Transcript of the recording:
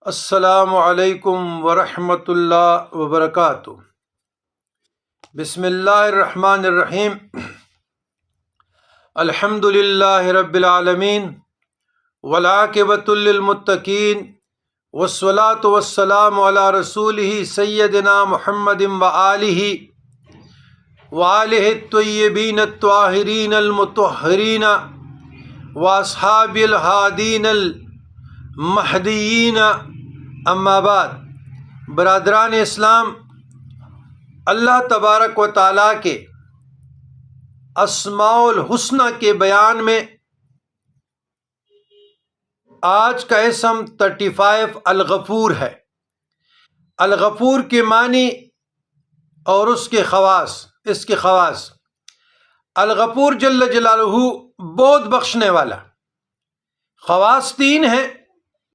السلام علیکم ورحمۃ اللہ وبرکاتہ۔ بسم اللہ الرحمن الرحیم۔ الحمد للہ رب العالمین والعاقبۃ للمتقین والصلاۃ والسلام علی رسولہ سیدنا محمد وآلہ الطیبین الطاہرین المطہرین واصحاب الہادین المہدیین، اما بعد۔ برادران اسلام، اللہ تبارک و تعالیٰ کے اسماء الحسنی کے بیان میں آج کا اسم 35 الغفور ہے۔ الغفور کے معنی اور اس کے خواص۔ الغفور جل جلالہ بہت بخشنے والا۔ خواص 3 ہیں: